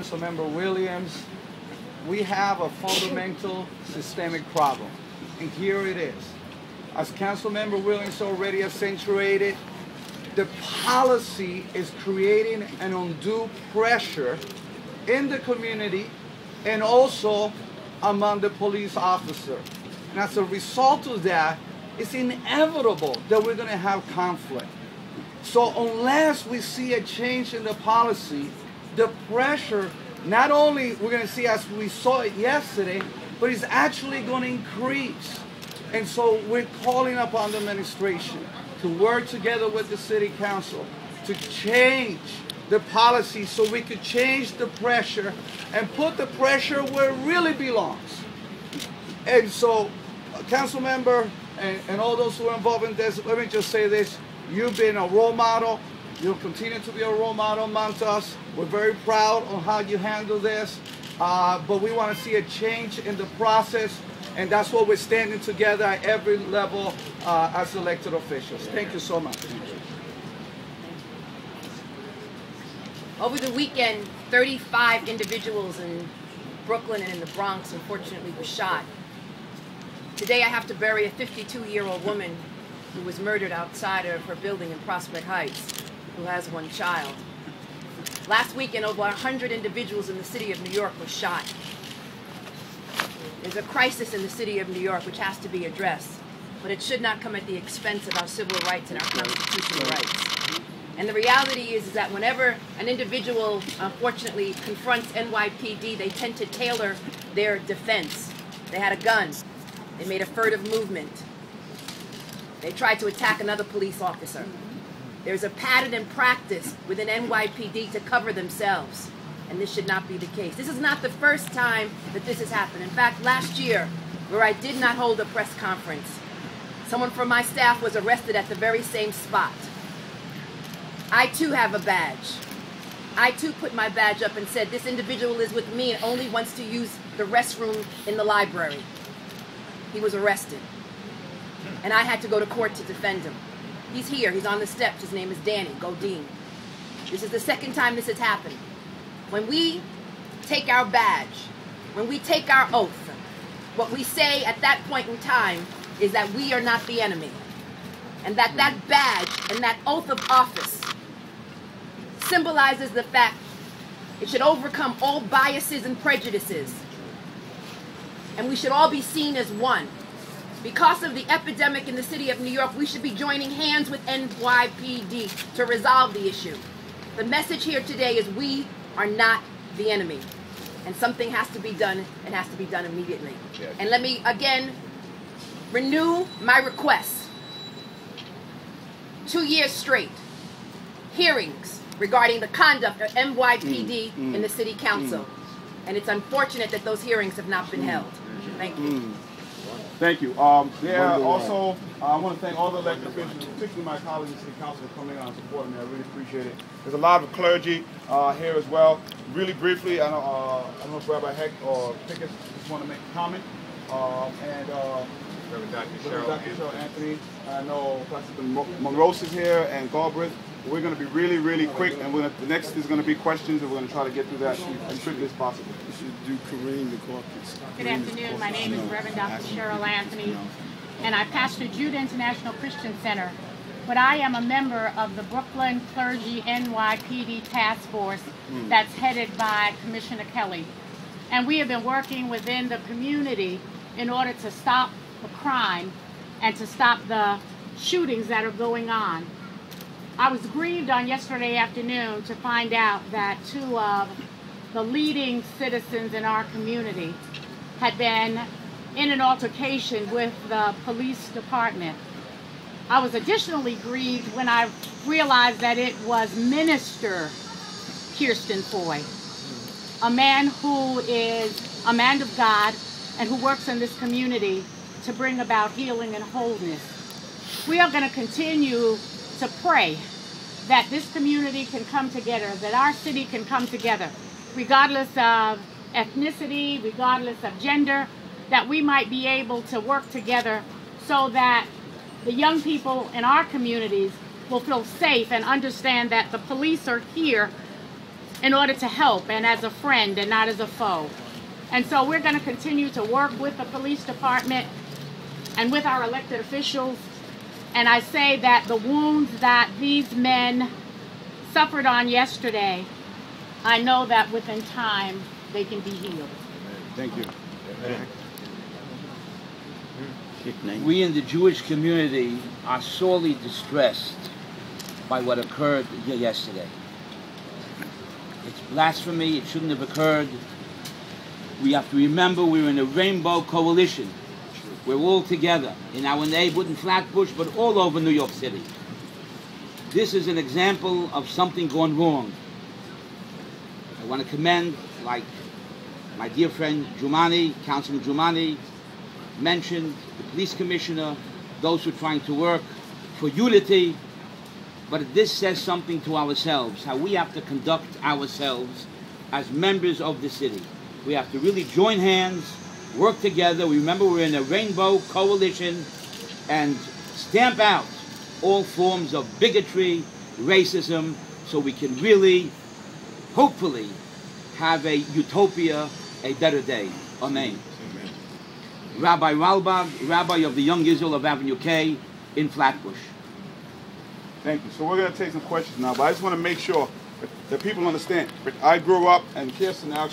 Councilmember Williams, we have a fundamental systemic problem, and here it is. As Councilmember Williams already accentuated, the policy is creating an undue pressure in the community and also among the police officer. And as a result of that, it's inevitable that we're going to have conflict. So unless we see a change in the policy, the pressure, not only we're going to see as we saw it yesterday, but it's actually going to increase. And so we're calling upon the administration to work together with the city council to change the policy so we could change the pressure and put the pressure where it really belongs. And so, council member and all those who are involved in this, let me just say this. You've been a role model. You'll continue to be a role model amongst us. We're very proud on how you handle this. But we want to see a change in the process. And that's what we're standing together at every level as elected officials. Thank you so much. Over the weekend, 35 individuals in Brooklyn and in the Bronx, unfortunately, were shot. Today I have to bury a 52-year-old woman who was murdered outside of her building in Prospect Heights, who has one child. Last weekend, over 100 individuals in the city of New York were shot. There's a crisis in the city of New York which has to be addressed, but it should not come at the expense of our civil rights and our constitutional rights. And the reality is that whenever an individual, unfortunately, confronts NYPD, they tend to tailor their defense. They had a gun. They made a furtive movement. They tried to attack another police officer. There's a pattern and practice within NYPD to cover themselves, and this should not be the case. This is not the first time that this has happened. In fact, last year, where I did not hold a press conference, someone from my staff was arrested at the very same spot. I too have a badge. I too put my badge up and said, this individual is with me and only wants to use the restroom in the library. He was arrested. And I had to go to court to defend him. He's here, he's on the steps, his name is Danny Godine. This is the second time this has happened. When we take our badge, when we take our oath, what we say at that point in time is that we are not the enemy. And that that badge and that oath of office symbolizes the fact it should overcome all biases and prejudices. And we should all be seen as one. Because of the epidemic in the city of New York, we should be joining hands with NYPD to resolve the issue. The message here today is we are not the enemy. And something has to be done, and has to be done immediately. Yes. And let me again renew my request. 2 years straight, hearings regarding the conduct of NYPD in the city council. And it's unfortunate that those hearings have not been held. Thank you. Thank you. Also, I want to thank all the elected officials, particularly my colleagues in City Council, for coming out and supporting me. I really appreciate it. There's a lot of clergy here as well. Really briefly, I don't know if Rabbi Heck or Pickett just want to make a comment. Reverend Dr. Cheryl Anthony. I know Pastor Monroe is here and Galbraith. We're going to be really, really quick, and the next is going to be questions, and we're going to try to get through that as quickly as possible. You should do Kareem the Caucus. Good afternoon. My name is Reverend Dr. Cheryl Anthony, and I pastor Judah International Christian Center. But I am a member of the Brooklyn Clergy NYPD Task Force that's headed by Commissioner Kelly. And we have been working within the community in order to stop the crime and to stop the shootings that are going on. I was grieved on yesterday afternoon to find out that 2 of the leading citizens in our community had been in an altercation with the police department. I was additionally grieved when I realized that it was Minister Kirsten Foy, a man who is a man of God and who works in this community to bring about healing and wholeness. We are going to continue to pray that this community can come together, that our city can come together, regardless of ethnicity, regardless of gender, that we might be able to work together so that the young people in our communities will feel safe and understand that the police are here in order to help and as a friend and not as a foe. And so we're going to continue to work with the police department and with our elected officials. And I say that the wounds that these men suffered on yesterday, I know that within time they can be healed. Thank you. We in the Jewish community are sorely distressed by what occurred here yesterday. It's blasphemy. It shouldn't have occurred. We have to remember we're in a rainbow coalition. We're all together in our neighborhood in Flatbush, but all over New York City. This is an example of something gone wrong. I want to commend, like my dear friend Jumaane, Councilman Jumaane mentioned, the police commissioner, those who are trying to work for unity. But this says something to ourselves, how we have to conduct ourselves as members of the city. We have to really join hands, work together. Remember, we're in a rainbow coalition, and stamp out all forms of bigotry, racism, so we can really, hopefully, have a utopia, a better day. Amen. Amen. Rabbi Ralbag, Rabbi of the Young Israel of Avenue K in Flatbush. Thank you. So we're going to take some questions now, but I just want to make sure that people understand. I grew up, and Kirsten actually